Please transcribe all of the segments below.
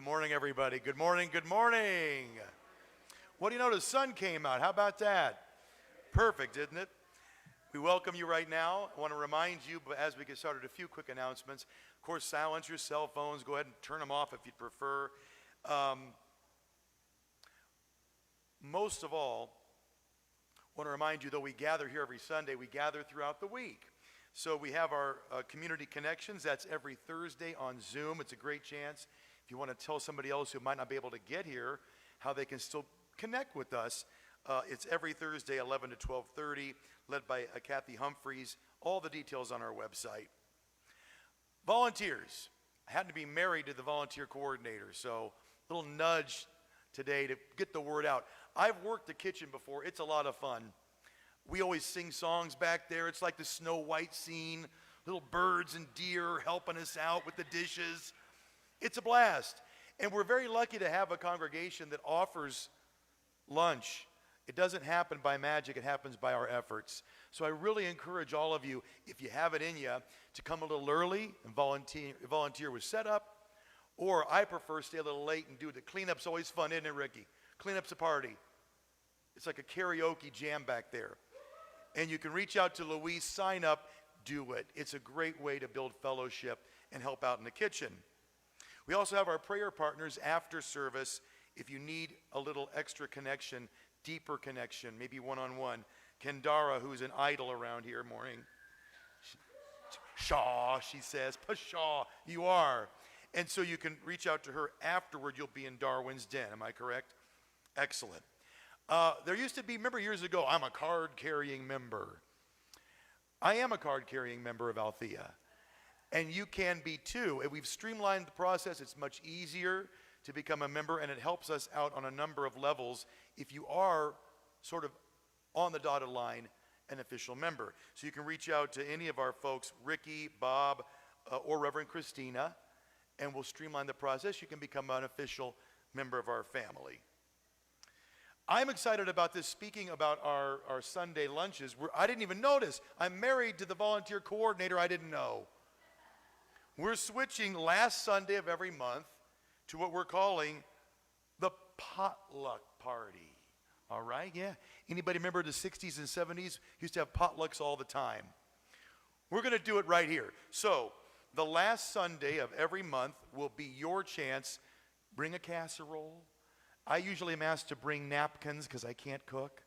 Good morning, everybody. Good morning, good morning. What do you know? The sun came out. How about that? Perfect, isn't it? We welcome you right now. I want to remind you, but as we get started, a few quick announcements. Of course, silence your cell phones. Go ahead and turn them off if you'd prefer. Most of all, I want to remind you, though we gather here every Sunday, we gather throughout the week. So we have our community connections. That's every Thursday on Zoom. It's a great chance. If you want to tell somebody else who might not be able to get here how they can still connect with us, it's every Thursday, 11 to 12:30, led by Kathy Humphreys. All the details on our website. Volunteers. I happen to be married to the volunteer coordinator, so a little nudge today to get the word out. I've worked the kitchen before. It's a lot of fun. We always sing songs back there. It's like the Snow White scene, little birds and deer helping us out with the dishes. It's a blast. And we're very lucky to have a congregation that offers lunch. It doesn't happen by magic. It happens by our efforts. So I really encourage all of you, if you have it in you, to come a little early and volunteer with setup. Or I prefer stay a little late and do it. The cleanup's always fun, isn't it, Ricky? Cleanup's a party. It's like a karaoke jam back there. And you can reach out to Louise, sign up, do it. It's a great way to build fellowship and help out in the kitchen. We also have our prayer partners after service. If you need a little extra connection, deeper connection, maybe one-on-one. Kendara, who's an idol around here, morning. Shaw, she says. Pshaw, you are. And so you can reach out to her afterward. You'll be in Darwin's Den. Am I correct? Excellent. There used to be, remember years ago, I'm a card-carrying member. I am a card-carrying member of Althea. And you can be too. And we've streamlined the process. It's much easier to become a member, and it helps us out on a number of levels if you are sort of on the dotted line an official member. So you can reach out to any of our folks, Ricky, Bob, or Reverend Christina, and we'll streamline the process. You can become an official member of our family. I'm excited about this, speaking about our Sunday lunches. I didn't even notice. I'm married to the volunteer coordinator. I didn't know. We're switching last Sunday of every month to what we're calling the potluck party. All right, yeah. Anybody remember the 60s and 70s? Used to have potlucks all the time. We're going to do it right here. So the last Sunday of every month will be your chance. Bring a casserole. I usually am asked to bring napkins because I can't cook.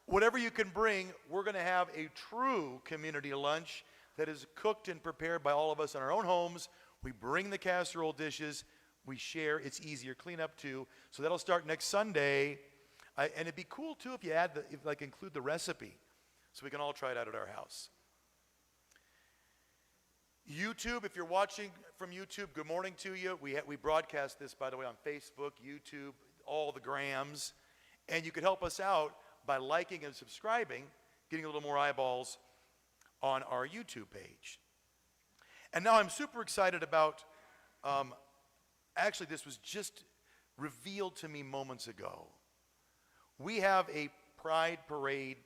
Whatever you can bring, we're going to have a true community lunch that is cooked and prepared by all of us in our own homes. We bring the casserole dishes. We share. It's easier. Clean up too. So that'll start next Sunday. And it'd be cool too if you add include the recipe so we can all try it out at our house. YouTube, if you're watching from YouTube, good morning to you. We broadcast this, by the way, on Facebook, YouTube, all the grams. And you could help us out by liking and subscribing, getting a little more eyeballs on our YouTube page. And now I'm super excited about, actually this was just revealed to me moments ago. We have a Pride Parade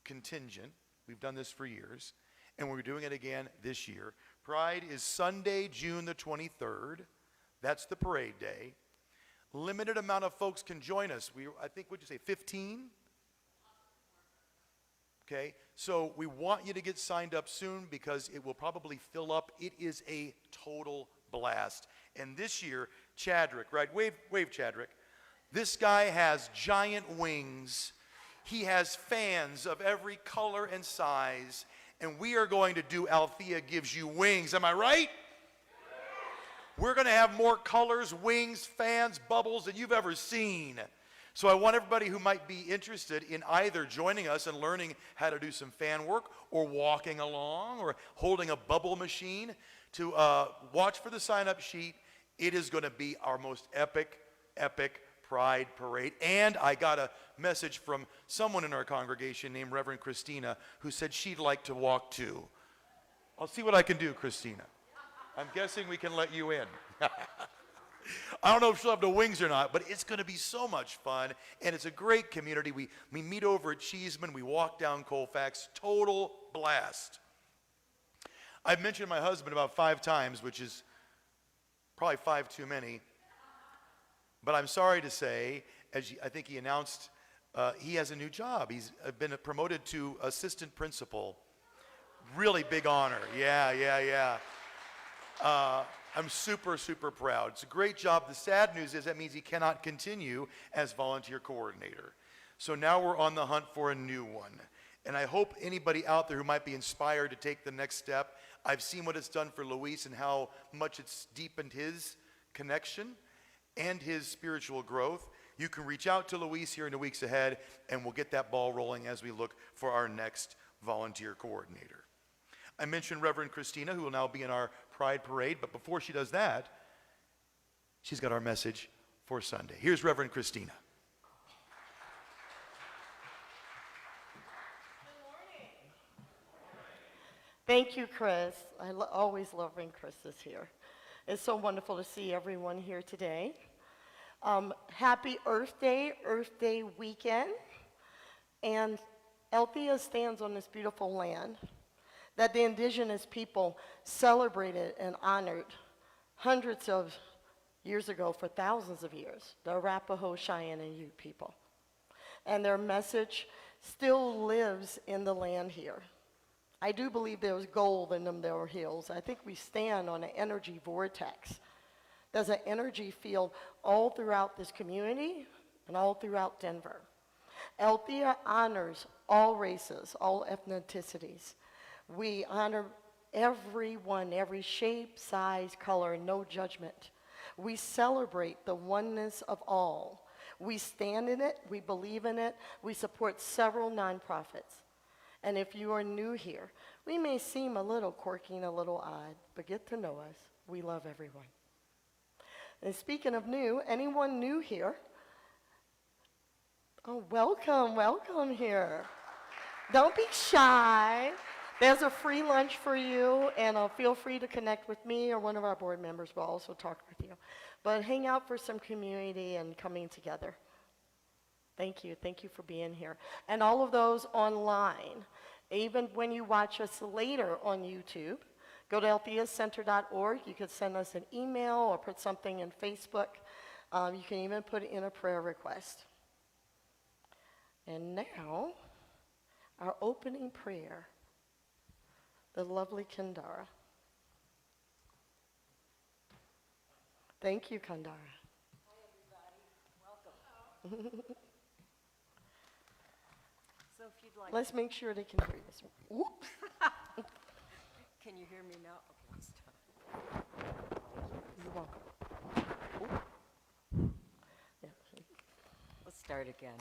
contingent. We've done this for years, and we're doing it again this year. Pride is Sunday, June the 23rd. That's the parade day. Limited amount of folks can join us. I think, what'd you say, 15? Okay, so we want you to get signed up soon because it will probably fill up. It is a total blast. And this year, Chadrick, right? Wave, Chadrick. This guy has giant wings. He has fans of every color and size. And we are going to do Althea Gives You Wings. Am I right? We're going to have more colors, wings, fans, bubbles than you've ever seen. So I want everybody who might be interested in either joining us and learning how to do some fan work or walking along or holding a bubble machine to watch for the sign-up sheet. It is going to be our most epic Pride Parade. And I got a message from someone in our congregation named Reverend Christina who said she'd like to walk too. I'll see what I can do, Christina. I'm guessing we can let you in. I don't know if she'll have the wings or not, but it's going to be so much fun, and it's a great community. We meet over at Cheeseman. We walk down Colfax. Total blast. I've mentioned my husband about 5 times, which is Probably 5 too many. But I'm sorry to say, I think he announced, he has a new job. He's been promoted to assistant principal. Really big honor. Yeah. I'm super, super proud. It's a great job. The sad news is that means he cannot continue as volunteer coordinator. So now we're on the hunt for a new one. And I hope anybody out there who might be inspired to take the next step, I've seen what it's done for Luis and how much it's deepened his connection and his spiritual growth. You can reach out to Luis here in the weeks ahead, and we'll get that ball rolling as we look for our next volunteer coordinator. I mentioned Reverend Christina, who will now be in our Pride Parade, but before she does that, she's got our message for Sunday. Here's Reverend Christina. Thank you, Chris. I always love when Chris is here. It's so wonderful to see everyone here today. Happy Earth Day weekend. And Althea stands on this beautiful land that the indigenous people celebrated and honored hundreds of years ago for thousands of years, the Arapaho, Cheyenne, and Ute people. And their message still lives in the land here. I do believe there's gold in them there hills. I think we stand on an energy vortex. There's an energy field all throughout this community and all throughout Denver. Althea honors all races, all ethnicities. We honor everyone, every shape, size, color, no judgment. We celebrate the oneness of all. We stand in it, we believe in it, we support several nonprofits. And if you are new here, we may seem a little quirky and a little odd, but get to know us. We love everyone. And speaking of new, anyone new here? Oh, welcome here. Don't be shy. There's a free lunch for you, and feel free to connect with me or one of our board members. We'll also talk with you. But hang out for some community and coming together. Thank you for being here. And all of those online, even when you watch us later on YouTube, go to altheacenter.org. You could send us an email or put something in Facebook. You can even put in a prayer request. And now, our opening prayer, the lovely Kandara. Thank you, Kandara. Hi, everybody. Welcome. So if you'd like... Let's make sure they can hear this. Whoops. Can you hear me now? Okay, let's stop. You're welcome. Yeah. Let's start again.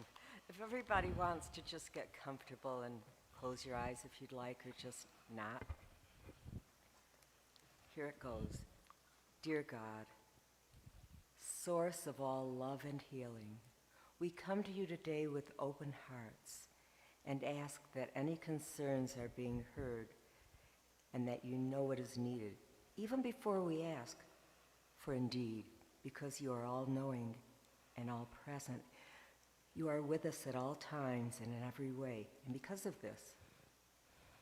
If everybody wants to just get comfortable and close your eyes if you'd like, or just not. Here it goes. Dear God, source of all love and healing, we come to you today with open hearts and ask that any concerns are being heard and that you know what is needed, even before we ask. For indeed, because you are all-knowing and all-present, you are with us at all times and in every way. And because of this,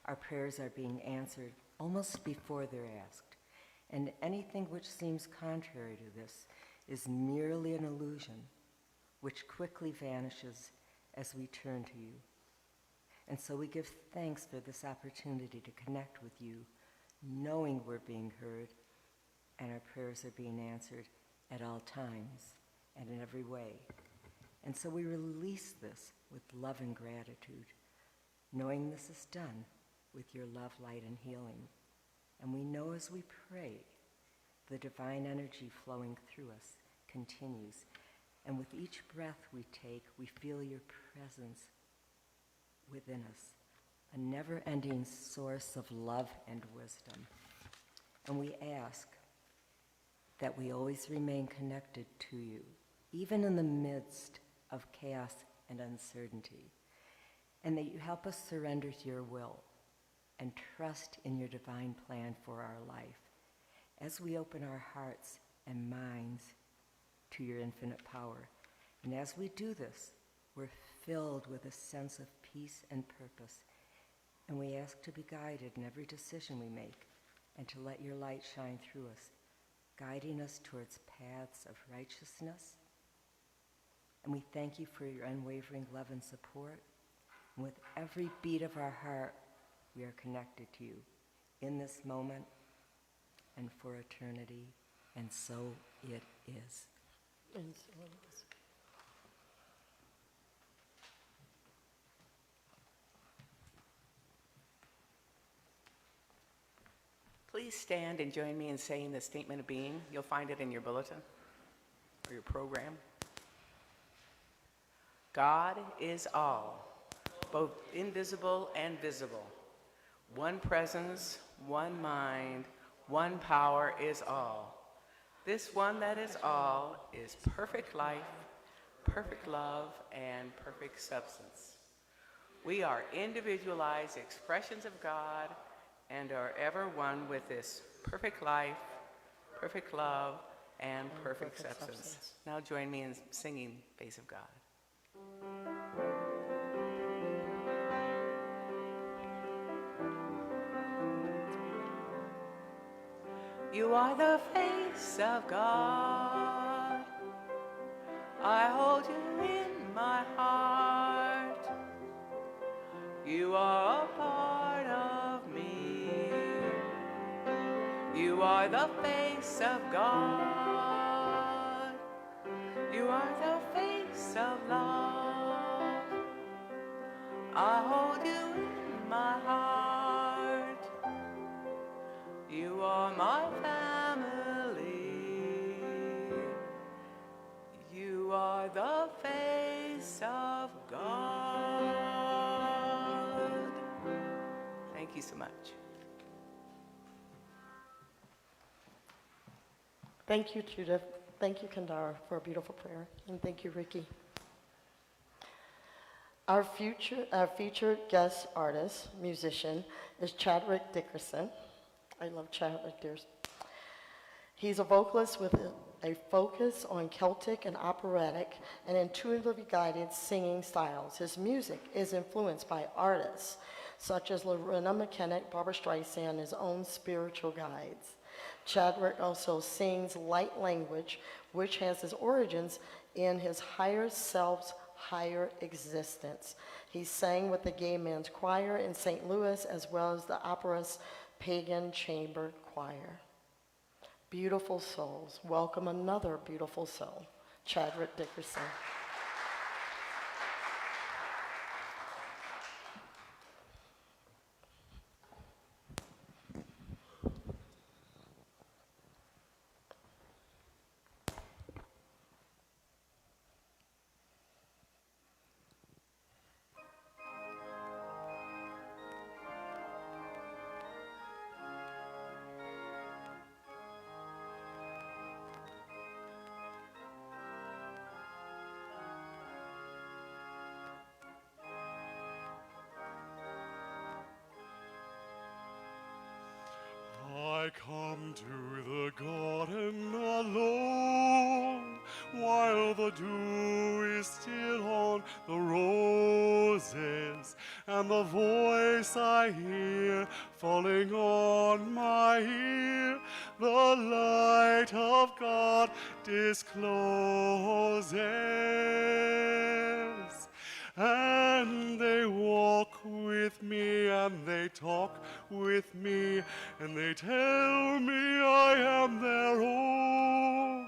our prayers are being answered almost before they're asked. And anything which seems contrary to this is merely an illusion, which quickly vanishes as we turn to you. And so we give thanks for this opportunity to connect with you, knowing we're being heard and our prayers are being answered at all times and in every way. And so we release this with love and gratitude, knowing this is done with your love, light, and healing. And we know as we pray, the divine energy flowing through us continues. And with each breath we take, we feel your presence within us, a never-ending source of love and wisdom. And we ask that we always remain connected to you, even in the midst of chaos and uncertainty, and that you help us surrender to your will and trust in your divine plan for our life as we open our hearts and minds to your infinite power. And as we do this, we're filled with a sense of peace and purpose, and we ask to be guided in every decision we make and to let your light shine through us, guiding us towards paths of righteousness. And we thank you for your unwavering love and support. And with every beat of our heart, we are connected to you in this moment and for eternity. And so it is. And so it is. Please stand and join me in saying the statement of being. You'll find it in your bulletin or your program. God is all, both invisible and visible. One presence, one mind, one power is all. This one that is all is perfect life, perfect love, and perfect substance. We are individualized expressions of God and are ever one with this perfect life, perfect love, and perfect substance. Now join me in singing Face of God. You are the face of God. I hold you in my heart. You are a part of me. You are the face of God. You are the face of love. I hold you in my heart. You are my family. You are the face of God. Thank you so much. Thank you, Judith. Thank you, Kandara, for a beautiful prayer. And thank you, Ricky. Our featured guest artist, musician, is Chadwick Dickerson. I love Chadwick. He's a vocalist with a focus on Celtic and operatic and intuitively guided singing styles. His music is influenced by artists such as Lorena McKennitt, Barbra Streisand, and his own spiritual guides. Chadwick also sings light language, which has its origins in his higher self's higher existence. He sang with the Gay Men's Choir in St. Louis, as well as the opera's Pagan Chamber Choir. Beautiful souls. Welcome another beautiful soul, Chadwick Dickerson. I come to the garden alone, while the dew is still on the roses, and the voice I hear falling on my ear, the light of God discloses. And they walk with me, and they talk with me, and they tell me I am their own.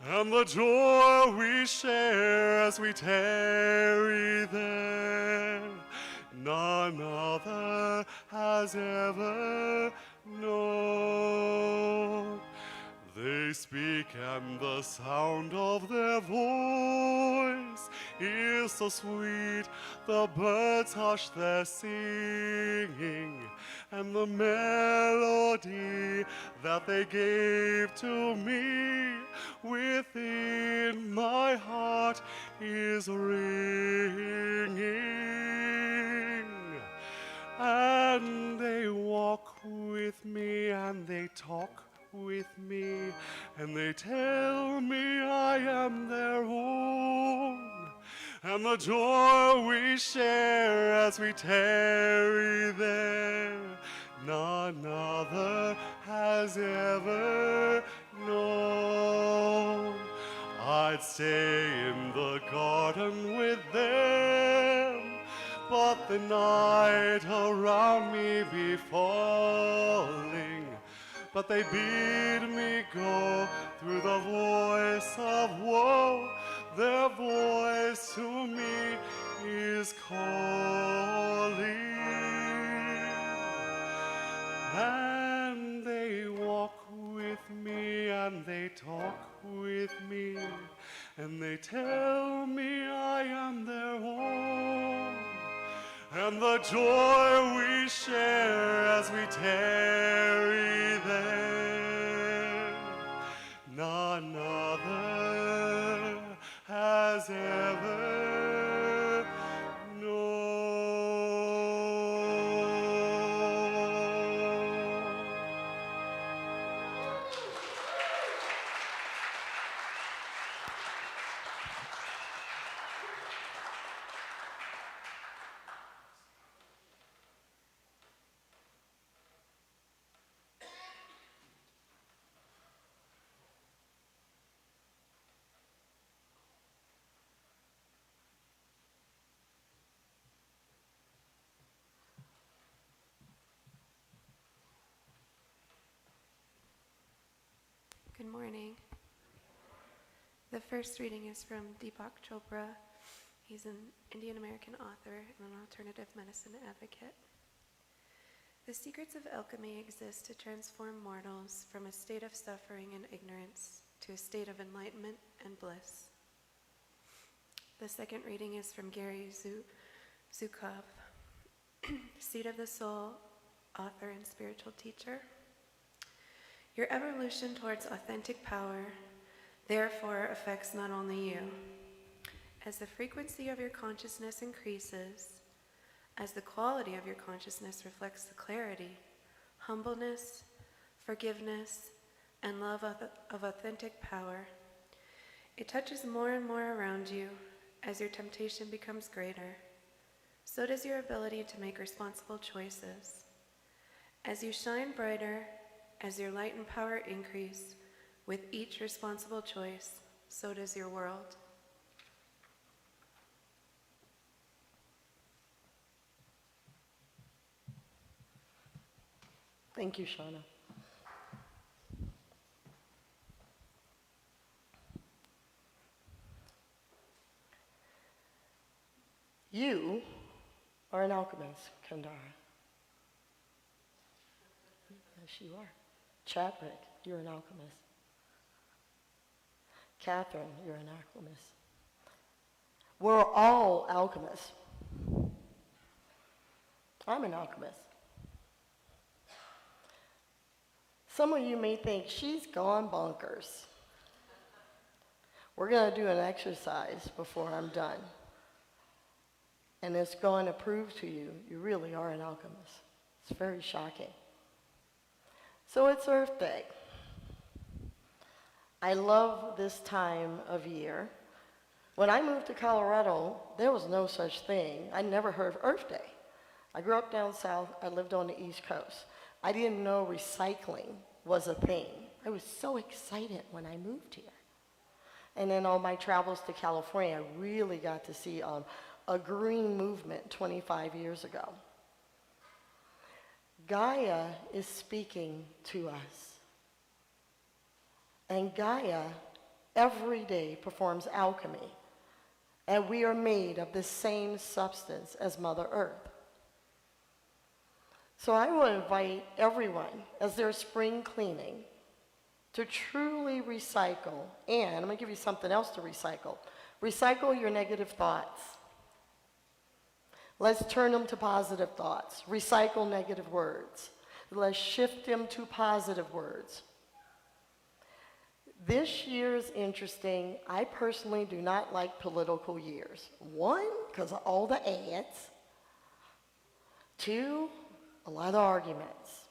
And the joy we share as we tarry there, none other has ever known. They speak, and the sound of their voice is so sweet. The birds hush their singing, and the melody that they gave to me within my heart is ringing. And they walk with me, and they talk with me, and they tell me I am their own. And the joy we share as we tarry there, none other has ever known. I'd stay in the garden with them, but the night around me be falling. But they bid me go through the voice of woe. Their voice to me is calling. And they walk with me and they talk with me, and they tell me I am their own. And the joy we share as we tarry there, none other has ever known. Good morning. The first reading is from Deepak Chopra. He's an Indian American author and an alternative medicine advocate. The secrets of alchemy exist to transform mortals from a state of suffering and ignorance to a state of enlightenment and bliss. The second reading is from Gary Zukov, Seed of the Soul, author and spiritual teacher. Your evolution towards authentic power, therefore, affects not only you. As the frequency of your consciousness increases, as the quality of your consciousness reflects the clarity, humbleness, forgiveness, and love of authentic power, it touches more and more around you as your temptation becomes greater. So does your ability to make responsible choices. As you shine brighter, as your light and power increase with each responsible choice, so does your world. Thank you, Shauna. You are an alchemist, Kandara. Yes, you are. Chadwick, you're an alchemist. Catherine, you're an alchemist. We're all alchemists. I'm an alchemist. Some of you may think, she's gone bonkers. We're going to do an exercise before I'm done. And it's going to prove to you, you really are an alchemist. It's very shocking. So it's Earth Day. I love this time of year. When I moved to Colorado, there was no such thing. I never heard of Earth Day. I grew up down south. I lived on the East Coast. I didn't know recycling was a thing. I was so excited when I moved here. And then on my travels to California, I really got to see a green movement 25 years ago. Gaia is speaking to us. And Gaia every day performs alchemy. And we are made of the same substance as Mother Earth. So I will invite everyone, as they're spring cleaning, to truly recycle. And I'm going to give you something else to recycle. Recycle your negative thoughts. Let's turn them to positive thoughts. Recycle negative words. Let's shift them to positive words. This year is interesting. I personally do not like political years. One, because of all the ads. Two, a lot of arguments.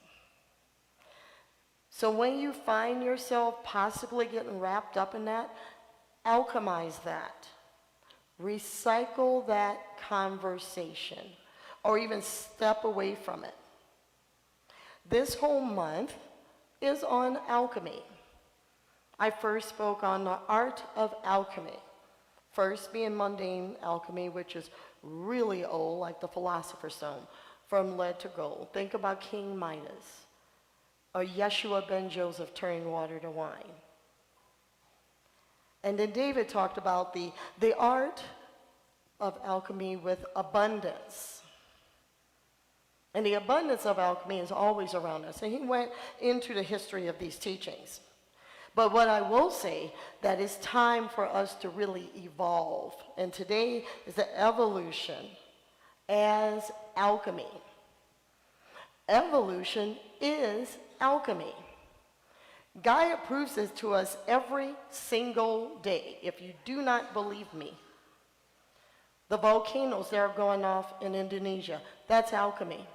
So when you find yourself possibly getting wrapped up in that, alchemize that. Recycle that conversation, or even step away from it. This whole month is on alchemy. I first spoke on the art of alchemy. First being mundane alchemy, which is really old, like the Philosopher's Stone, from lead to gold. Think about King Midas, or Yeshua ben Joseph turning water to wine. And then David talked about the art of alchemy with abundance. And the abundance of alchemy is always around us. And he went into the history of these teachings. But what I will say, that it's time for us to really evolve. And today is the evolution as alchemy. Evolution is alchemy. Gaia proves this to us every single day. If you do not believe me, the volcanoes that are going off in Indonesia, that's alchemy.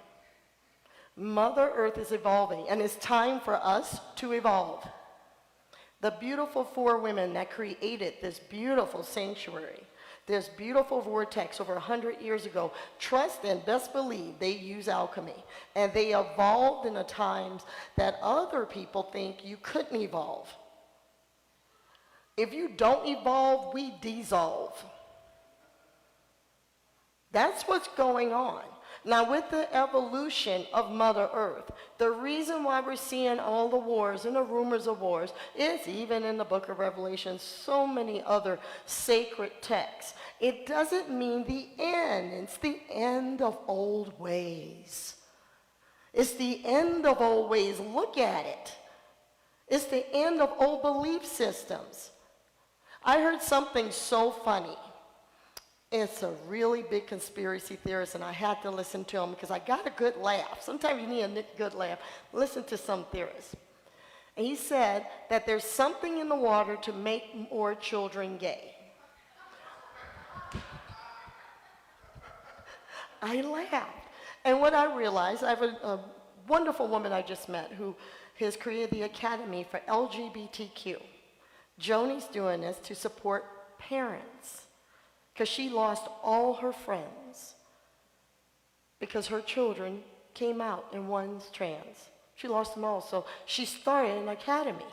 Mother Earth is evolving, and it's time for us to evolve. The beautiful four women that created this beautiful sanctuary, this beautiful vortex over 100 years ago, trust and best believe they use alchemy. And they evolved in the times that other people think you couldn't evolve. If you don't evolve, we dissolve. That's what's going on. Now, with the evolution of Mother Earth, the reason why we're seeing all the wars and the rumors of wars is even in the book of Revelation, so many other sacred texts. It doesn't mean the end. It's the end of old ways. It's the end of old ways. Look at it. It's the end of old belief systems. I heard something so funny. It's a really big conspiracy theorist, and I had to listen to him because I got a good laugh. Sometimes you need a good laugh. Listen to some theorists. And he said that there's something in the water to make more children gay. I laughed. And what I realized, I have a wonderful woman I just met who has created the Academy for LGBTQ. Joni's doing this to support parents, because she lost all her friends because her children came out and one's trans. She lost them all, so she started an academy.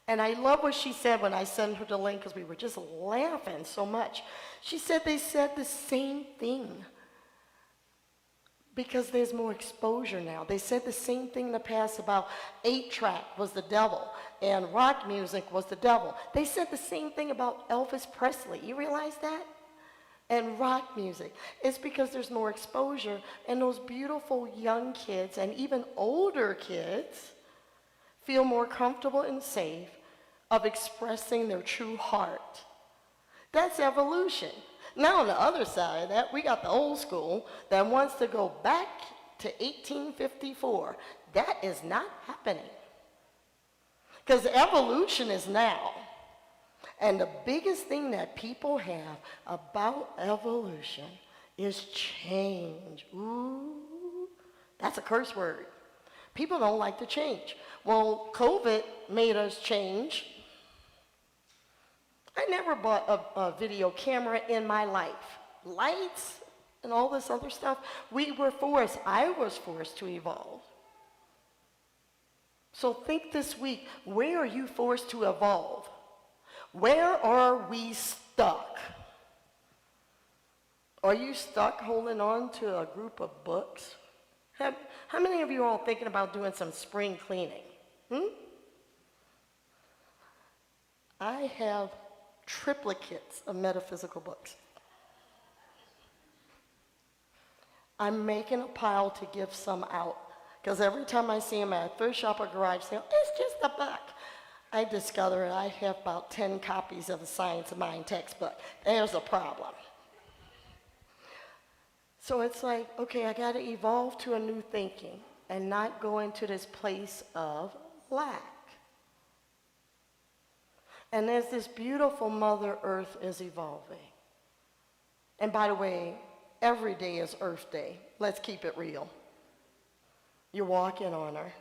And I love what she said when I sent her the link, because we were just laughing so much. She said they said the same thing because there's more exposure now. They said the same thing in the past about 8-track was the devil and rock music was the devil. They said the same thing about Elvis Presley. You realize that? And rock music. It's because there's more exposure, and those beautiful young kids and even older kids feel more comfortable and safe of expressing their true heart. That's evolution. Now on the other side of that, we got the old school that wants to go back to 1854. That is not happening. Because evolution is now. And the biggest thing that people have about evolution is change. Ooh, that's a curse word. People don't like to change. Well, COVID made us change. I never bought a video camera in my life. Lights and all this other stuff. We were forced, I was forced to evolve. So think this week, where are you forced to evolve? Where are we stuck? Are you stuck holding on to a group of books? How many of you are all thinking about doing some spring cleaning? I have triplicates of metaphysical books. I'm making a pile to give some out, because every time I see them at a thrift shop or garage sale, it's just a buck. I discover I have about 10 copies of the Science of Mind textbook. There's a problem. So it's like, okay, I got to evolve to a new thinking and not go into this place of lack. And as this beautiful Mother Earth is evolving, and by the way, every day is Earth Day. Let's keep it real. You're walking on her.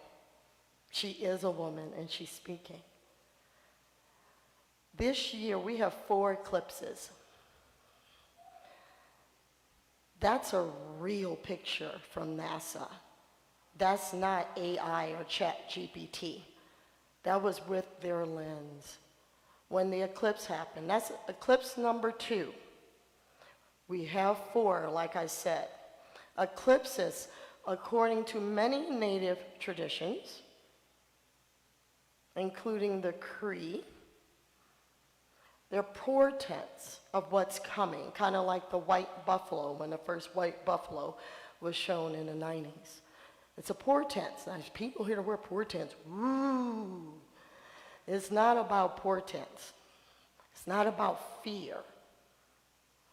She is a woman, and she's speaking. This year, we have 4 eclipses. That's a real picture from NASA. That's not AI or Chat GPT. That was with their lens. When the eclipse happened, that's eclipse number 2. We have 4, like I said. Eclipses, according to many native traditions, including the Cree, they're portents of what's coming, kind of like the white buffalo, when the first white buffalo was shown in the 90s. It's a portent. Now, people hear the word portents, woo. It's not about portents. It's not about fear.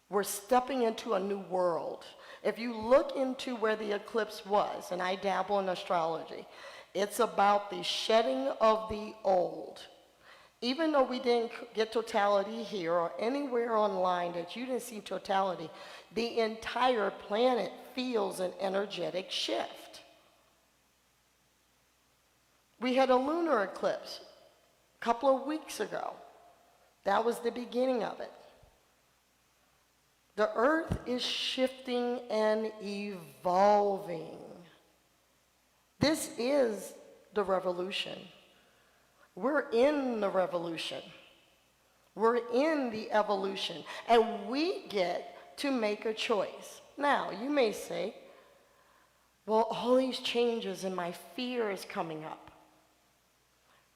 We're stepping into a new world. If you look into where the eclipse was, and I dabble in astrology, it's about the shedding of the old. Even though we didn't get totality here or anywhere online that you didn't see totality, the entire planet feels an energetic shift. We had a lunar eclipse a couple of weeks ago. That was the beginning of it. The earth is shifting and evolving. This is the revolution. We're in the revolution. We're in the evolution. And we get to make a choice. Now, you may say, well, all these changes and my fear is coming up.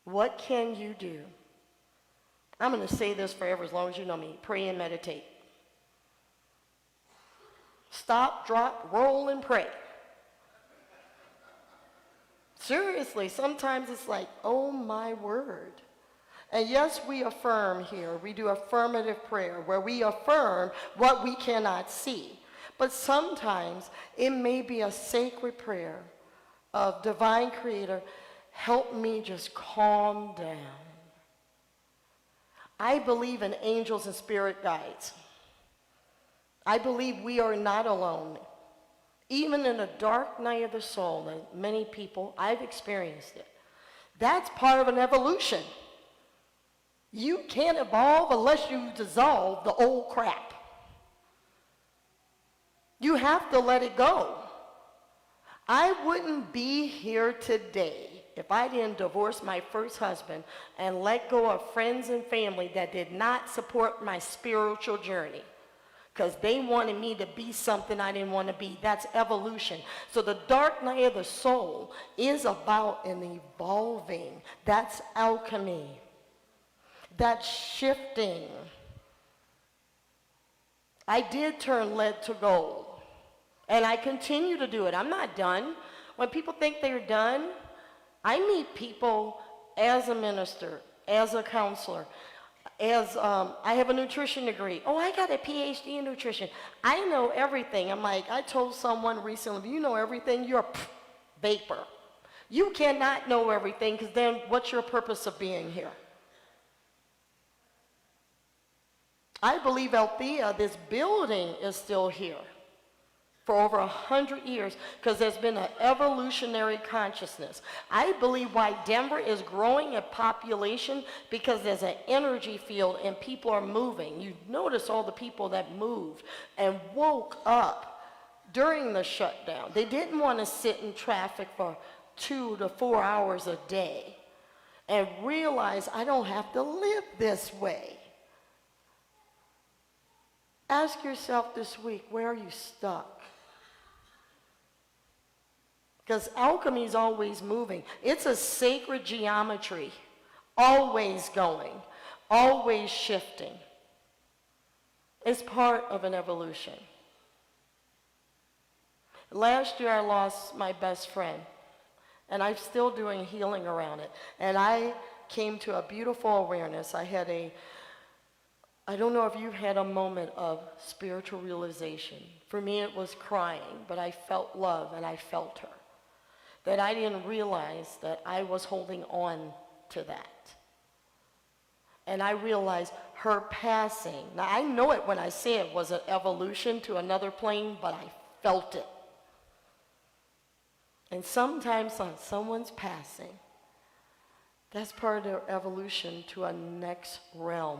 What can you do? I'm going to say this forever as long as you know me. Pray and meditate. Stop, drop, roll, and pray. Seriously, sometimes it's like, oh my word. And yes, we affirm here. We do affirmative prayer where we affirm what we cannot see. But sometimes it may be a sacred prayer of divine creator, help me just calm down. I believe in angels and spirit guides. I believe we are not alone. Even in the dark night of the soul, and many people, I've experienced it. That's part of an evolution. You can't evolve unless you dissolve the old crap. You have to let it go. I wouldn't be here today if I didn't divorce my first husband and let go of friends and family that did not support my spiritual journey. Because they wanted me to be something I didn't want to be. That's evolution. So the dark night of the soul is about an evolving. That's alchemy. That's shifting. I did turn lead to gold. And I continue to do it. I'm not done. When people think they're done, I meet people as a minister, as a counselor, as I have a nutrition degree. Oh, I got a PhD in nutrition. I know everything. I'm like, I told someone recently, you know everything, you're a vapor. You cannot know everything, because then what's your purpose of being here? I believe Althea, this building is still here for over 100 years because there's been an evolutionary consciousness. I believe why Denver is growing in population because there's an energy field and people are moving. You notice all the people that moved and woke up during the shutdown. They didn't want to sit in traffic for 2 to 4 hours a day and realize I don't have to live this way. Ask yourself this week, where are you stuck? Because alchemy is always moving. It's a sacred geometry, always going, always shifting. It's part of an evolution. Last year I lost my best friend, and I'm still doing healing around it. And I came to a beautiful awareness. I don't know if you've had a moment of spiritual realization. For me, it was crying, but I felt love and I felt her. That I didn't realize that I was holding on to that. And I realized her passing. Now, I know it when I say it was an evolution to another plane, but I felt it. And sometimes on someone's passing, that's part of their evolution to a next realm.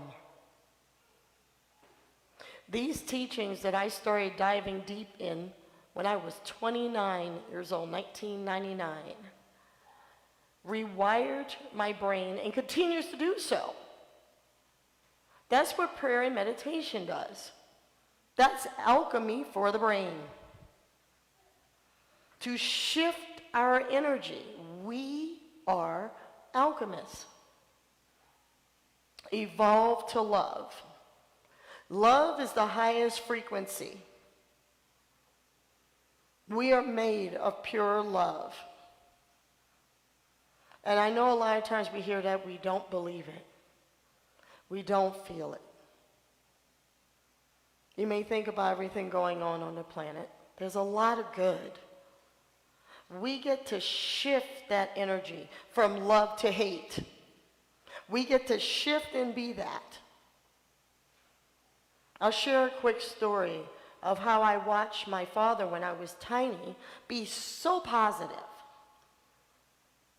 These teachings that I started diving deep in when I was 29 years old, 1999, rewired my brain, and continues to do so. That's what prayer and meditation does. That's alchemy for the brain. To shift our energy, we are alchemists. Evolve to love. Love is the highest frequency. We are made of pure love. And I know a lot of times we hear that, we don't believe it. We don't feel it. You may think about everything going on the planet. There's a lot of good. We get to shift that energy from love to hate. We get to shift and be that. I'll share a quick story of how I watched my father when I was tiny be so positive.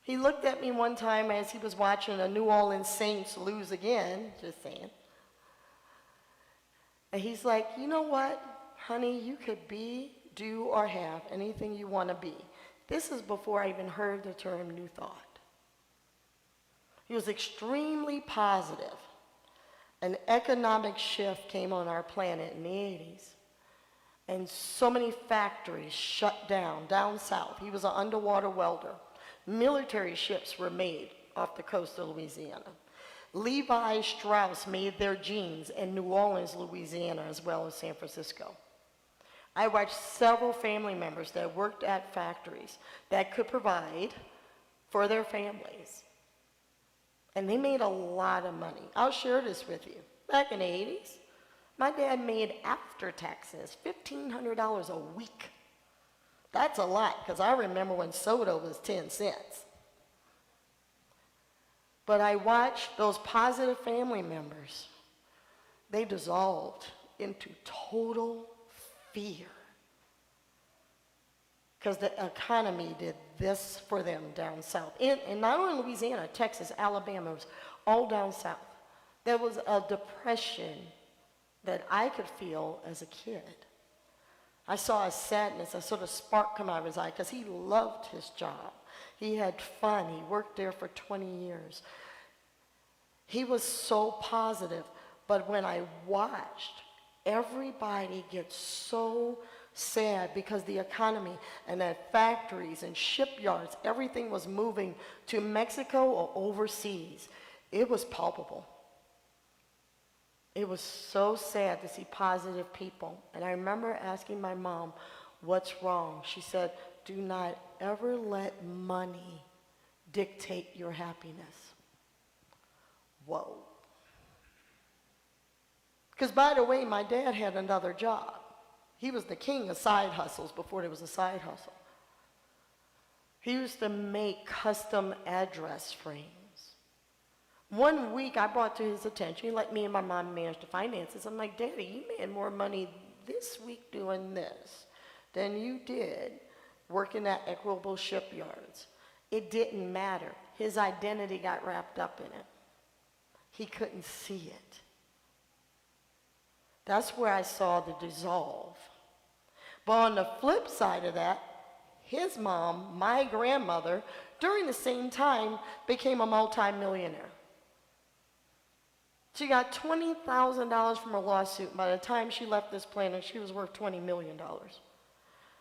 He looked at me one time as he was watching the New Orleans Saints lose again, just saying. And he's like, you know what, honey, you could be, do, or have anything you want to be. This is before I even heard the term New Thought. He was extremely positive. An economic shift came on our planet in the 80s. And so many factories shut down south. He was an underwater welder. Military ships were made off the coast of Louisiana. Levi Strauss made their jeans in New Orleans, Louisiana, as well as San Francisco. I watched several family members that worked at factories that could provide for their families. And they made a lot of money. I'll share this with you. Back in the 80s, my dad made after taxes $1,500 a week. That's a lot, because I remember when soda was 10 cents. But I watched those positive family members. They dissolved into total fear. Because the economy did this for them down south. And not only Louisiana, Texas, Alabama, it was all down south. There was a depression that I could feel as a kid. I saw a sadness, I saw the spark come out of his eye because he loved his job. He had fun. He worked there for 20 years. He was so positive. But when I watched, everybody get so sad because the economy and that factories and shipyards, everything was moving to Mexico or overseas. It was palpable. It was so sad to see positive people. And I remember asking my mom, what's wrong? She said, do not ever let money dictate your happiness. Whoa. Because by the way, my dad had another job. He was the king of side hustles before there was a side hustle. He used to make custom address frames. One week I brought to his attention, he let me and my mom manage the finances. I'm like, Daddy, you made more money this week doing this than you did working at Equitable Shipyards. It didn't matter. His identity got wrapped up in it. He couldn't see it. That's where I saw the dissolve. But on the flip side of that, his mom, my grandmother, during the same time became a multimillionaire. She got $20,000 from a lawsuit. By the time she left this planet, she was worth $20 million.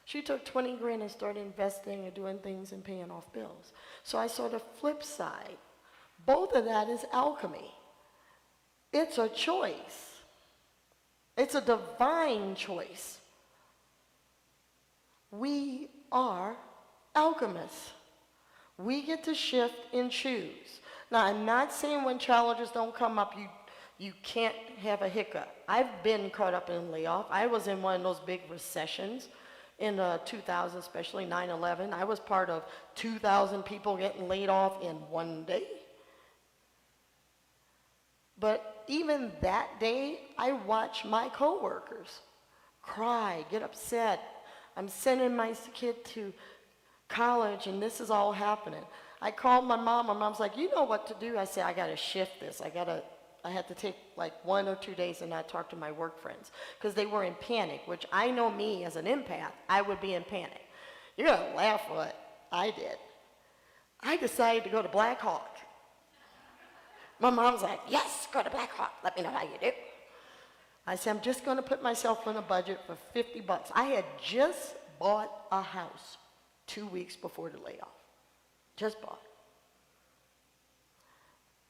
She took 20 grand and started investing and doing things and paying off bills. So I saw the flip side. Both of that is alchemy. It's a choice. It's a divine choice. We are alchemists. We get to shift and choose. Now, I'm not saying when challenges don't come up, you can't have a hiccup. I've been caught up in layoff. I was in one of those big recessions in 2000, especially 9/11. I was part of 2,000 people getting laid off in one day. But even that day, I watched my coworkers cry, get upset. I'm sending my kid to college, and this is all happening. I called my mom. My mom's like, you know what to do. I said, I got to shift this. I had to take like 1 or 2 days and not talk to my work friends because they were in panic, which I know me as an empath, I would be in panic. You're going to laugh what I did. I decided to go to Black Hawk. My mom's like, yes, go to Black Hawk. Let me know how you do. I said, I'm just going to put myself on a budget for $50. I had just bought a house 2 weeks before the layoff. Just bought.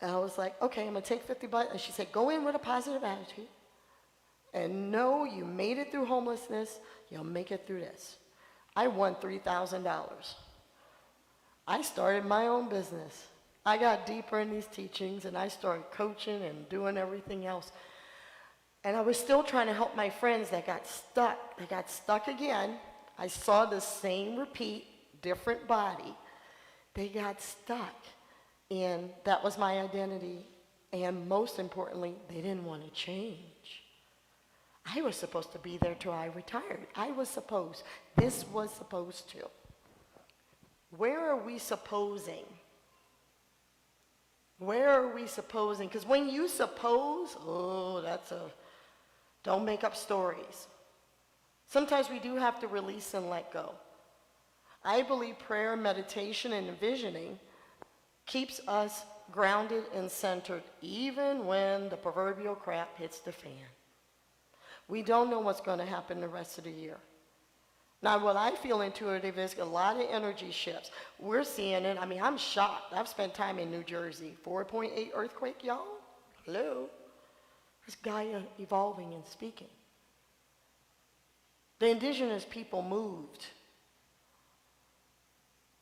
And I was like, okay, I'm going to take $50. And she said, go in with a positive attitude. And know you made it through homelessness. You'll make it through this. I won $3,000. I started my own business. I got deeper in these teachings, and I started coaching and doing everything else. And I was still trying to help my friends that got stuck. They got stuck again. I saw the same repeat, different body. They got stuck. And that was my identity. And most importantly, they didn't want to change. I was supposed to be there till I retired. This was supposed to. Where are we supposing? Where are we supposing? Because when you suppose, don't make up stories. Sometimes we do have to release and let go. I believe prayer, meditation, and envisioning keeps us grounded and centered even when the proverbial crap hits the fan. We don't know what's going to happen the rest of the year. Now, what I feel intuitive is a lot of energy shifts. We're seeing it. I mean, I'm shocked. I've spent time in New Jersey. 4.8 earthquake, y'all? Hello? There's Gaia evolving and speaking. The indigenous people moved.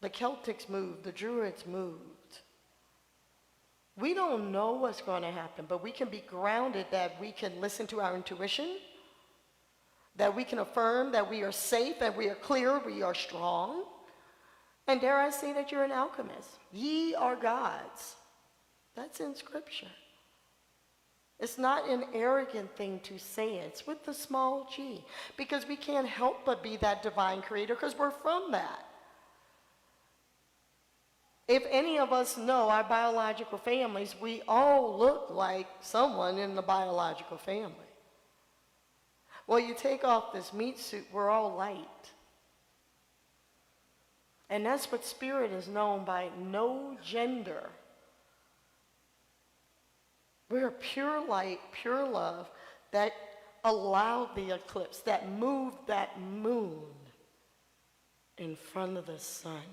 The Celtics moved. The Druids moved. We don't know what's going to happen, but we can be grounded that we can listen to our intuition, that we can affirm that we are safe, that we are clear, we are strong. And dare I say that you're an alchemist. Ye are gods. That's in Scripture. It's not an arrogant thing to say it. It's with the small g. Because we can't help but be that divine creator because we're from that. If any of us know our biological families, we all look like someone in the biological family. Well, you take off this meat suit, we're all light. And that's what spirit is known by, no gender. We're pure light, pure love that allowed the eclipse, that moved that moon in front of the sun.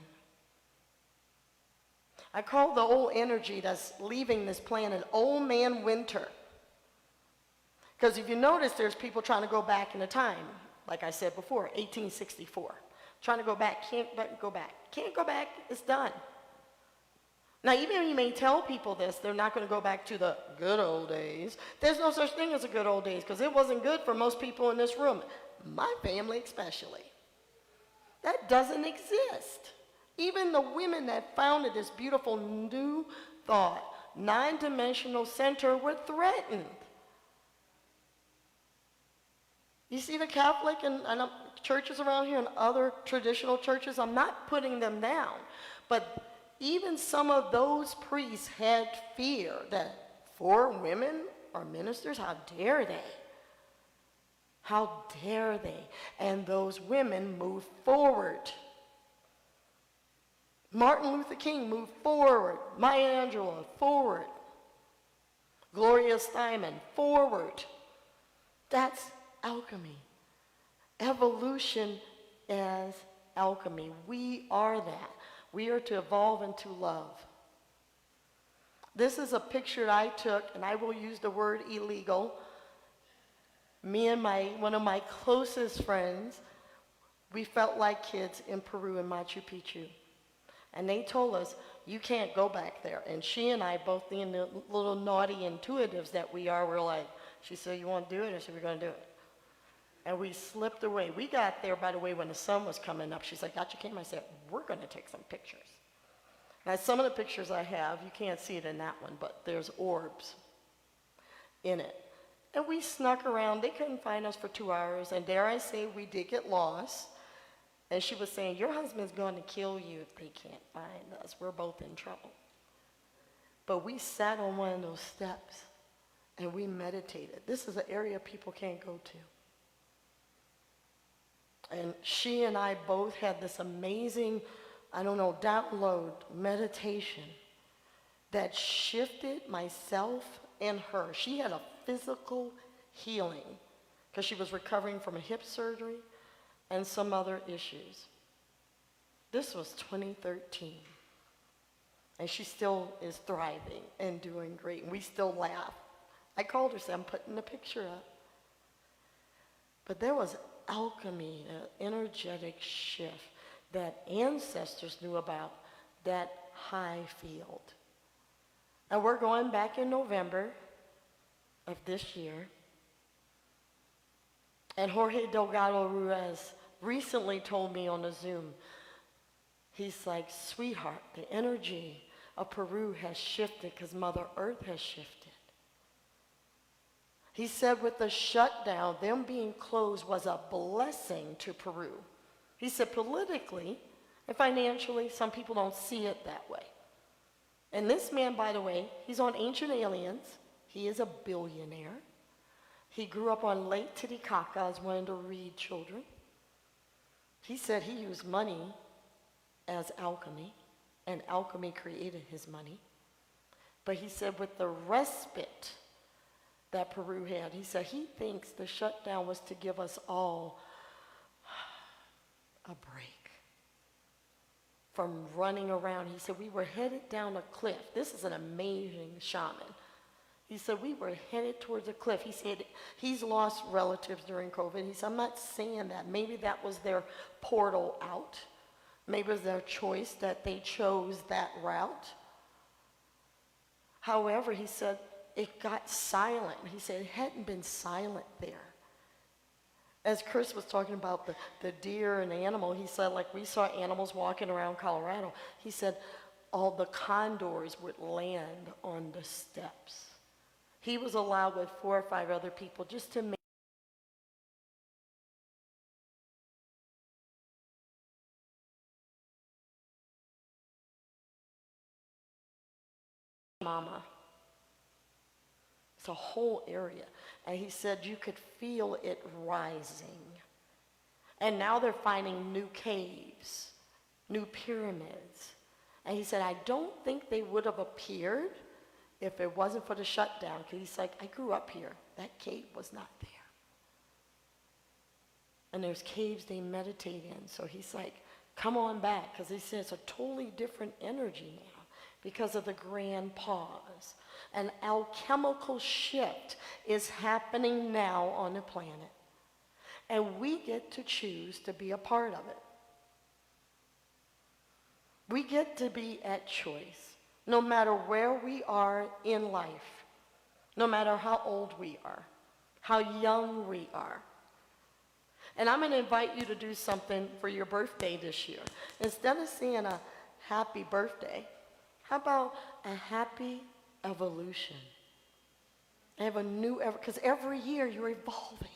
I call the old energy that's leaving this planet old man winter. Because if you notice, there's people trying to go back in the time. Like I said before, 1864. Trying to go back, can't go back. Can't go back, it's done. Now, even when you may tell people this, they're not going to go back to the good old days. There's no such thing as the good old days, because it wasn't good for most people in this room. My family especially. That doesn't exist. Even the women that founded this beautiful new thought, nine-dimensional center, were threatened. You see the Catholic and churches around here and other traditional churches, I'm not putting them down, but even some of those priests had fear that 4 women are ministers, how dare they? How dare they? And those women moved forward. Martin Luther King moved forward. Maya Angelou, forward. Gloria Steinem, forward. That's alchemy. Evolution is alchemy. We are that. We are to evolve into love. This is a picture I took, and I will use the word illegal. Me and one of my closest friends, we felt like kids in Peru in Machu Picchu. And they told us, you can't go back there. And she and I, both being the little naughty intuitives that we are, were like, she said, you want to do it? I said, we're going to do it. And we slipped away. We got there, by the way, when the sun was coming up. She's like, got your camera? I said, we're going to take some pictures. Now, some of the pictures I have, you can't see it in that one, but there's orbs in it. And we snuck around. They couldn't find us for 2 hours. And dare I say, we did get lost. And she was saying, your husband's going to kill you if they can't find us. We're both in trouble. But we sat on one of those steps, and we meditated. This is an area people can't go to. And she and I both had this amazing download meditation that shifted myself and her. She had a physical healing because she was recovering from a hip surgery and some other issues. This was 2013. And she still is thriving and doing great. And we still laugh. I called her, said, I'm putting the picture up. But there was alchemy, an energetic shift that ancestors knew about, that high field. And we're going back in November of this year. And Jorge Delgado Ruiz recently told me on a Zoom, he's like, sweetheart, the energy of Peru has shifted because Mother Earth has shifted. He said with the shutdown, them being closed was a blessing to Peru. He said politically and financially, some people don't see it that way. And this man, by the way, he's on Ancient Aliens. He is a billionaire. He grew up on Lake Titicaca as one of the Reed children. He said he used money as alchemy, and alchemy created his money. But he said with the respite that Peru had, he said he thinks the shutdown was to give us all a break from running around. He said we were headed down a cliff. This is an amazing shaman. He said we were headed towards a cliff. He said he's lost relatives during COVID. He said, I'm not saying that. Maybe that was their portal out. Maybe it was their choice that they chose that route. However, he said it got silent. He said it hadn't been silent there. As Chris was talking about the deer and the animal, he said like we saw animals walking around Colorado. He said all the condors would land on the steps. He was allowed with 4 or 5 other people just to make mama. It's a whole area. And he said you could feel it rising. And now they're finding new caves, new pyramids. And he said, I don't think they would have appeared if it wasn't for the shutdown. Because he's like, I grew up here. That cave was not there. And there's caves they meditate in. So he's like, come on back. Because he said it's a totally different energy now because of the grand pause. An alchemical shift is happening now on the planet. And we get to choose to be a part of it. We get to be at choice, no matter where we are in life, no matter how old we are, how young we are. And I'm going to invite you to do something for your birthday this year. Instead of saying a happy birthday, how about a happy evolution? Have a new, because every year you're evolving.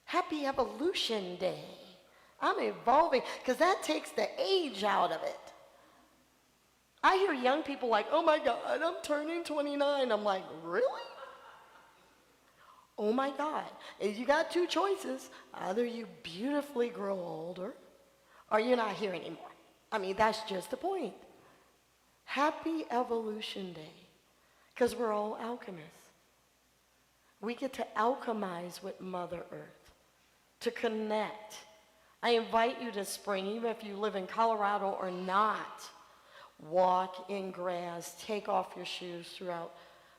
Happy Evolution Day. I'm evolving, because that takes the age out of it. I hear young people like, oh my God, I'm turning 29. I'm like, really? Oh my God. And you got 2 choices. Either you beautifully grow older, or you're not here anymore. I mean, that's just the point. Happy Evolution Day, because we're all alchemists. We get to alchemize with Mother Earth, to connect. I invite you this spring, even if you live in Colorado or not, walk in grass, take off your shoes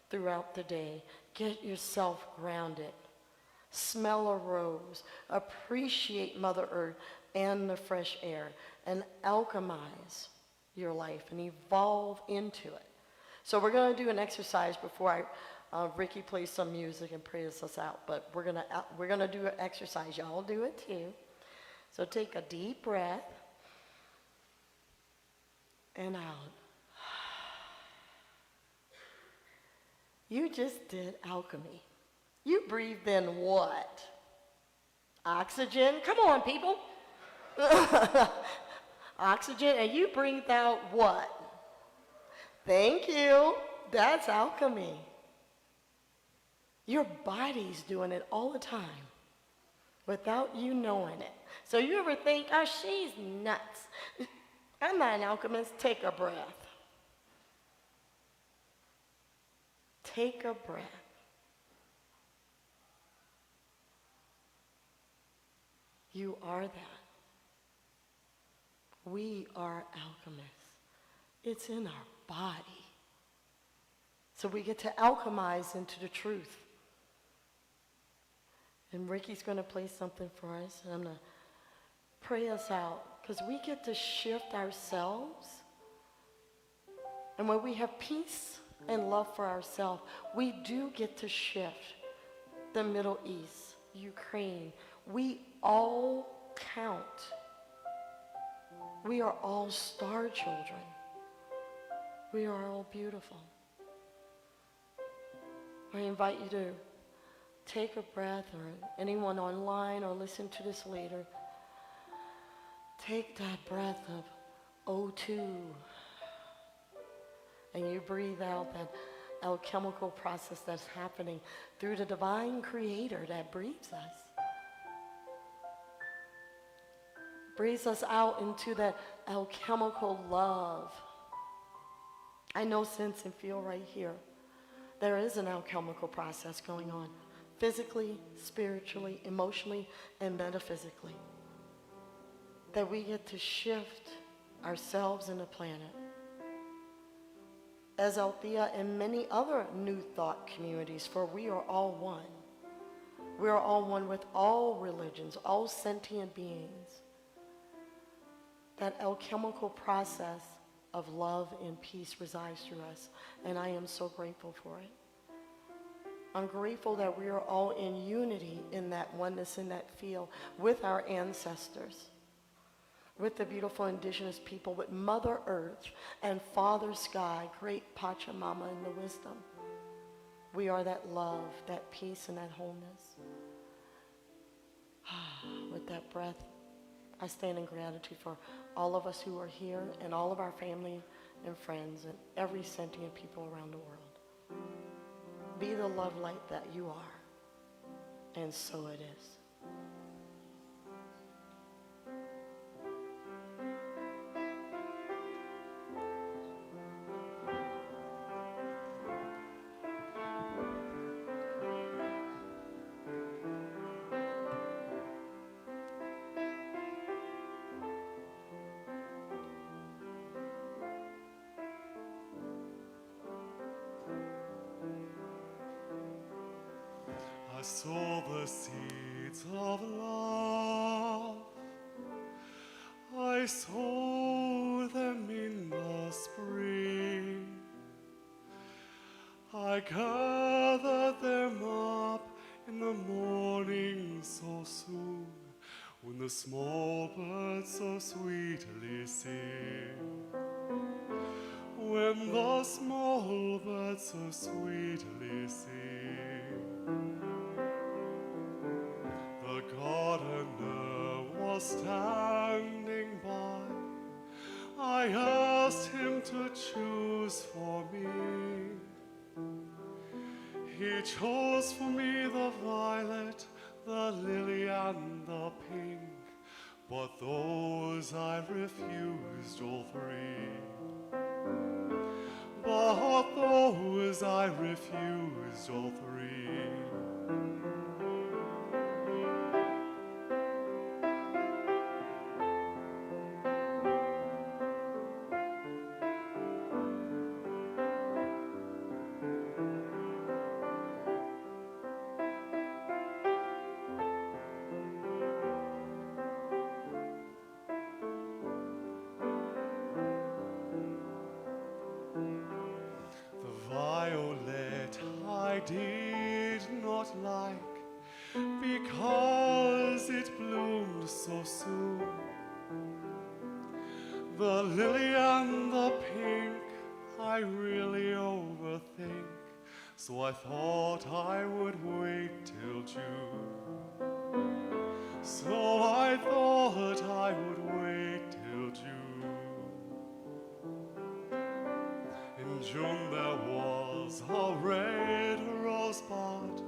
throughout the day. Get yourself grounded. Smell a rose. Appreciate Mother Earth and the fresh air, and alchemize your life and evolve into it. So we're going to do an exercise before Ricky plays some music and prays us out. But we're gonna do an exercise. Y'all do it too. So take a deep breath and out. You just did alchemy. You breathed in what? Oxygen? Come on, people. Oxygen, and you breathed out what? Thank you. That's alchemy. Your body's doing it all the time without you knowing it. So you ever think, oh, she's nuts. I'm not an alchemist. Take a breath. Take a breath. You are that. We are alchemists. It's in our body. So we get to alchemize into the truth. And Ricky's going to play something for us, and I'm going to pray us out, because we get to shift ourselves. And when we have peace and love for ourselves, we do get to shift the Middle East, Ukraine. We all count. We are all star children. We are all beautiful. I invite you to take a breath, or anyone online or listen to this later, take that breath of O2, and you breathe out that alchemical process that's happening through the divine creator that breathes us. Breathes us out into that alchemical love. I know, sense, and feel right here. There is an alchemical process going on, physically, spiritually, emotionally, and metaphysically, that we get to shift ourselves and the planet. As Althea and many other New Thought communities, for we are all one. We are all one with all religions, all sentient beings. That alchemical process of love and peace resides through us, and I am so grateful for it. I'm grateful that we are all in unity in that oneness, in that field, with our ancestors, with the beautiful indigenous people, with Mother Earth and Father Sky, great Pachamama and the wisdom. We are that love, that peace, and that wholeness. With that breath, I stand in gratitude for all of us who are here, and all of our family and friends, and every sentient people around the world. Be the love light that you are, and so it is. I sow the seeds of love. I sow them in the spring. I gather them up in the morning so soon, when the small birds so sweetly sing. When the small birds so sweetly sing. The gardener was standing by. I asked him to choose for me. He chose for me the violet, the lily, and the pink, but those I refused, all three. But those I refused, all three. I did not like, because it bloomed so soon. The lily and the pink I really overthink, so I thought I would wait till June. So I thought I would wait till June. In June there was a red rosebud.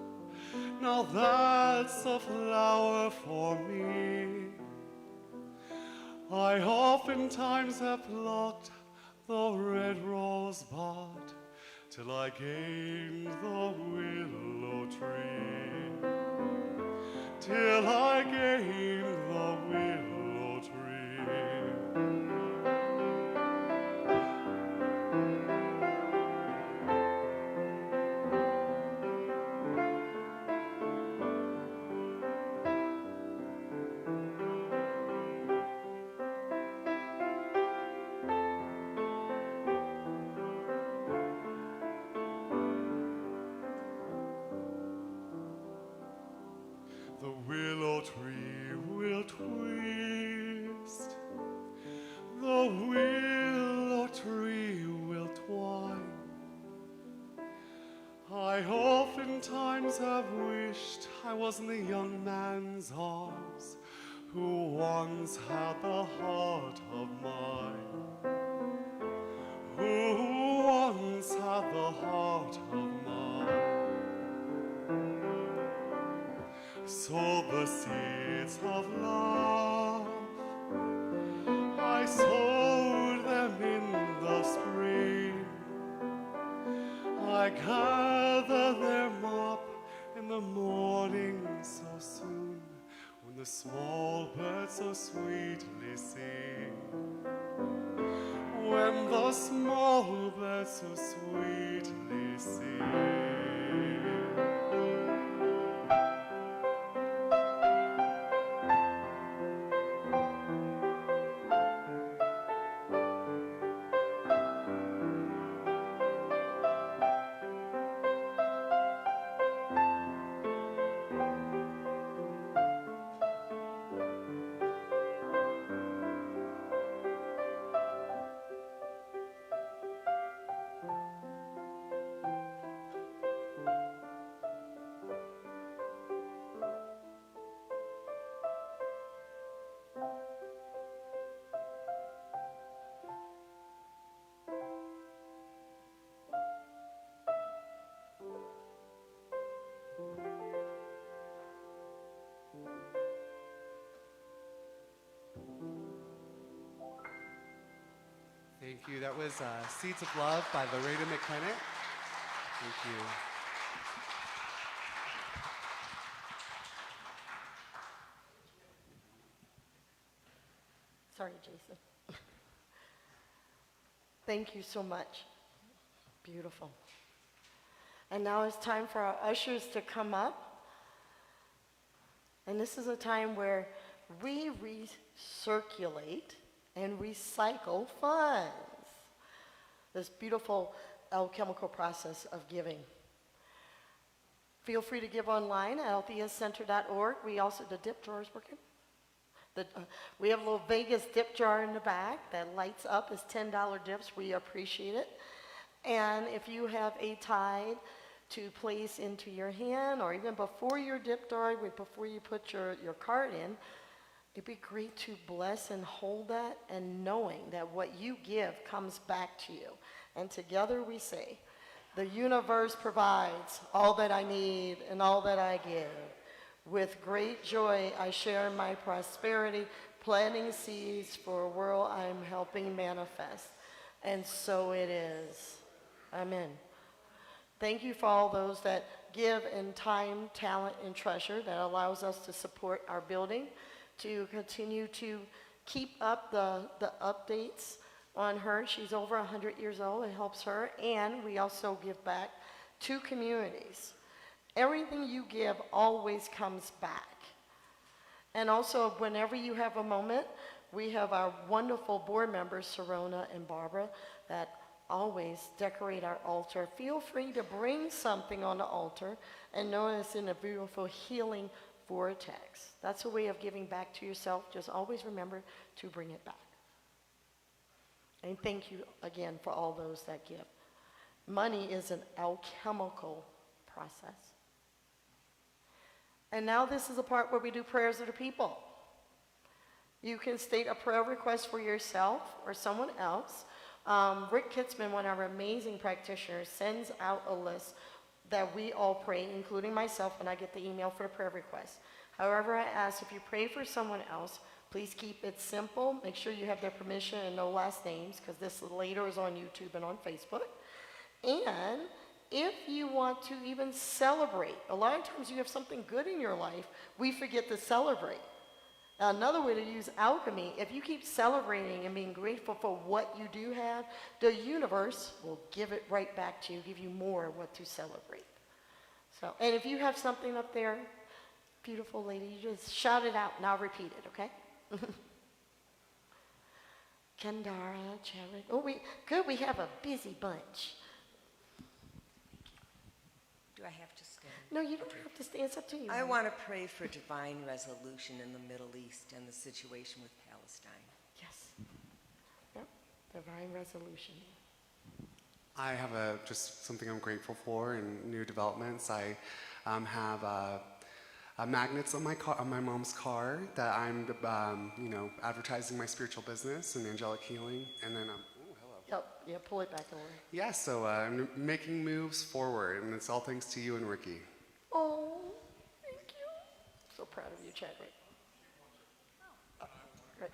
Now that's a flower for me. I oftentimes have plucked the red rosebud till I gained the willow tree, till I gained the willow tree. The willow tree will twist, the willow tree will twine. I oftentimes have wished I was in the young man's arms who once had the heart of mine, who once had the heart of mine. Sowed the seeds of love, I sowed them in the spring. I gather them up in the morning so soon, when the small birds so sweetly sing. When the small birds so sweetly sing. Thank you. That was Seeds of Love by Loretta McKenna. Thank you. Sorry, Jason. Thank you so much. Beautiful. And now it's time for our ushers to come up. And this is a time where we recirculate and recycle funds. This beautiful alchemical process of giving. Feel free to give online at altheacenter.org. We also, the dip jar is working. We have a little Vegas dip jar in the back that lights up as $10 dips. We appreciate it. And if you have a tithe to place into your hand, or even before your dip jar, before you put your card in, it'd be great to bless and hold that, and knowing that what you give comes back to you. And together we say, the universe provides all that I need and all that I give. With great joy, I share my prosperity, planting seeds for a world I'm helping manifest. And so it is. Amen. Thank you for all those that give in time, talent, and treasure that allows us to support our building, to continue to keep up the updates on her. She's over 100 years old. It helps her. And we also give back to communities. Everything you give always comes back. And also, whenever you have a moment, we have our wonderful board members, Serona and Barbara, that always decorate our altar. Feel free to bring something on the altar and know it's in a beautiful healing vortex. That's a way of giving back to yourself. Just always remember to bring it back. And thank you again for all those that give. Money is an alchemical process. And now this is a part where we do prayers of the people. You can state a prayer request for yourself or someone else. Rick Kitzman, one of our amazing practitioners, sends out a list that we all pray, including myself when I get the email for the prayer request. However, I ask if you pray for someone else, please keep it simple. Make sure you have their permission and no last names, because this later is on YouTube and on Facebook. And if you want to even celebrate, a lot of times you have something good in your life, we forget to celebrate. Now, another way to use alchemy, if you keep celebrating and being grateful for what you do have, the universe will give it right back to you, give you more of what to celebrate. So, and if you have something up there, beautiful lady, you just shout it out and I'll repeat it, okay? Kendara, Jared. Oh, good, we have a busy bunch. Do I have to stay? No, you don't have to stay. It's up to you. I want to pray for divine resolution in the Middle East and the situation with Palestine. Yes. Yep. Divine resolution. I have just something I'm grateful for in new developments. I have magnets on my car, on my mom's car, that I'm, advertising my spiritual business and angelic healing, and then Yep. Yeah, pull it back over. yeah, so I'm making moves forward, and it's all thanks to you and Ricky. Oh, thank you. So proud of you, Chadwick. Great.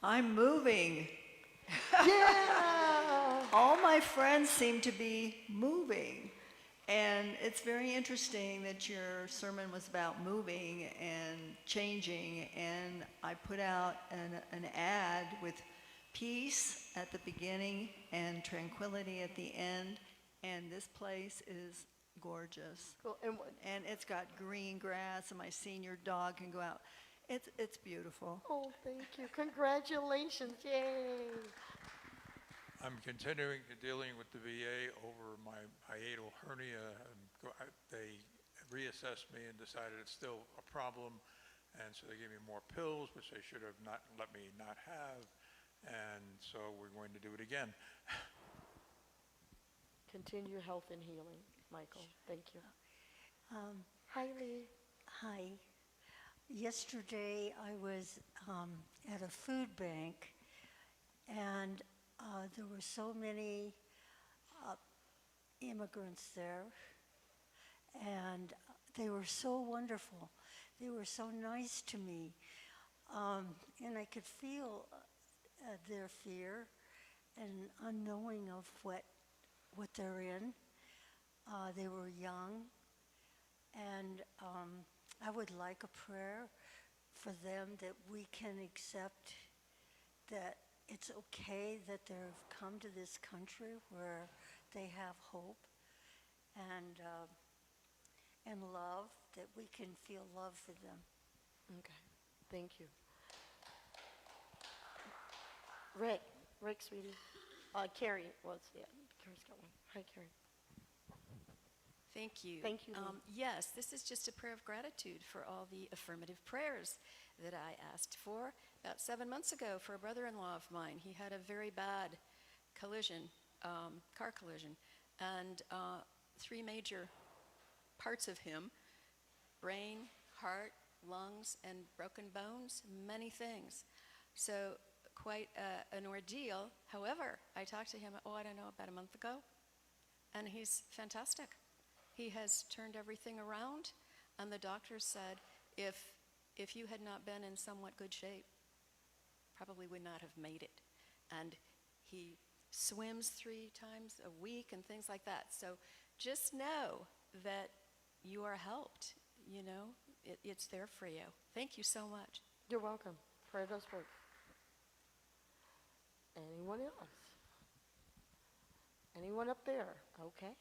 I'm moving. Yeah. All my friends seem to be moving. And it's very interesting that your sermon was about moving and changing. And I put out an ad with peace at the beginning and tranquility at the end. And this place is gorgeous. Cool. And what? And it's got green grass, and my senior dog can go out. It's beautiful. Oh, thank you. Congratulations. Yay. I'm continuing dealing with the VA over my hiatal hernia. They reassessed me and decided it's still a problem, and so they gave me more pills, which they should have not let me not have, and so we're going to do it again. Continue health and healing, Michael. Thank you. Hi, Lee. Hi. Yesterday I was at a food bank, and there were so many immigrants there, and they were so wonderful. They were so nice to me, and I could feel their fear and unknowing of what they're in. They were young, and I would like a prayer for them that we can accept that it's okay that they've come to this country where they have hope and love, that we can feel love for them. Okay. Thank you. Rick, sweetie. Carrie was, yeah. Carrie's got one. Hi, Carrie. Thank you. Thank you, Lynn. Yes, this is just a prayer of gratitude for all the affirmative prayers that I asked for about 7 months ago for a brother-in-law of mine. He had a very bad collision, car collision, and 3 major parts of him, brain, heart, lungs, and broken bones, many things. So quite an ordeal. However, I talked to him, I don't know, about a month ago, and he's fantastic. He has turned everything around, and the doctor said if you had not been in somewhat good shape, probably would not have made it. And he swims 3 times a week and things like that. So just know that you are helped, you know. It's there for you. Thank you so much. You're welcome. Prayer does work. Anyone else? Anyone up there? Okay.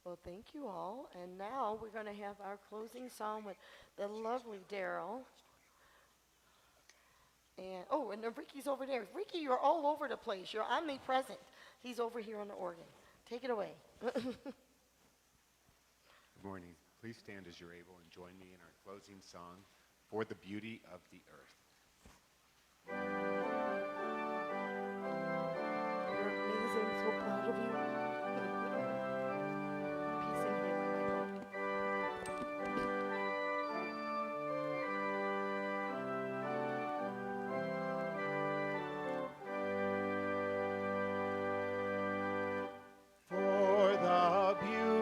Well, thank you all. And now we're going to have our closing song with the lovely Daryl. And then Ricky's over there. Ricky, you're all over the place. You're omnipresent. He's over here on the organ. Take it away. Good morning. Please stand as you're able and join me in our closing song, For the Beauty of the Earth. You're amazing. So proud of you. Peace and healing, For the beauty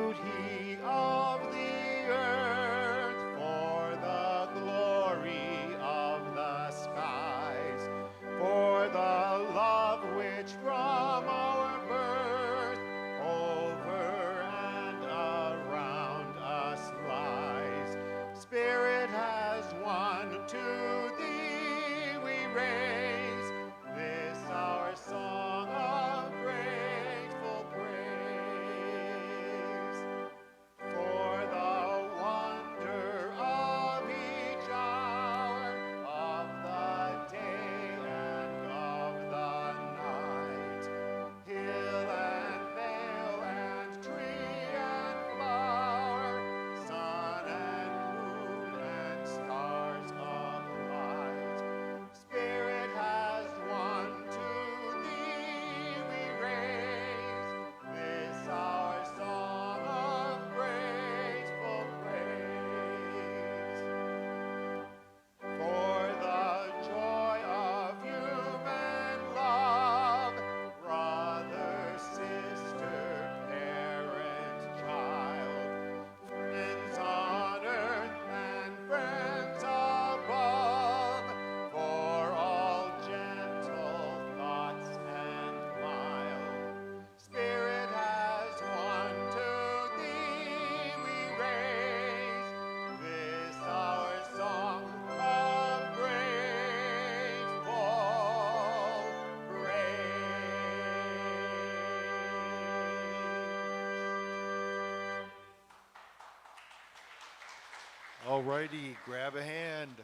All righty, grab a hand.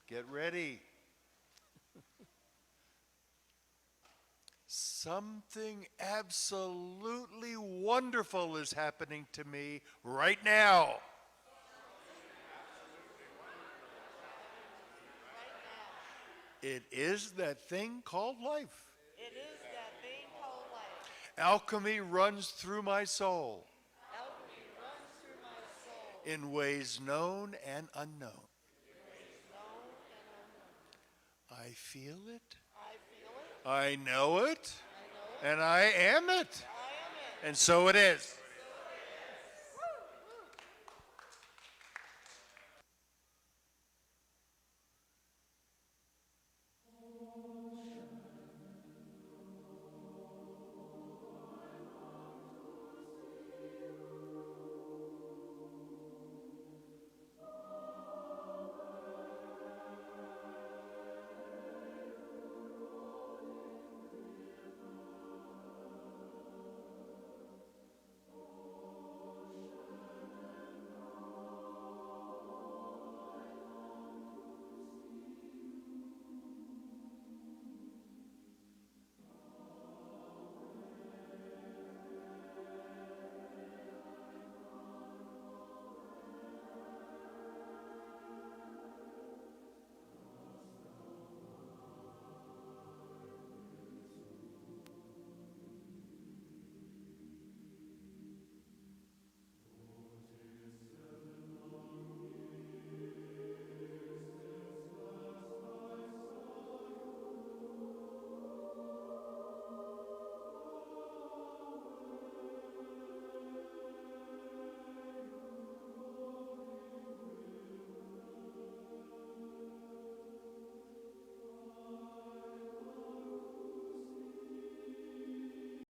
Get ready. Something absolutely wonderful is happening to me right now. It is that thing called life. It is that thing called life. Alchemy runs through my soul Alchemy runs through my soul. in ways known and unknown. I feel it. I feel it. I know it. I know it. And I am it. I am it. And so it is.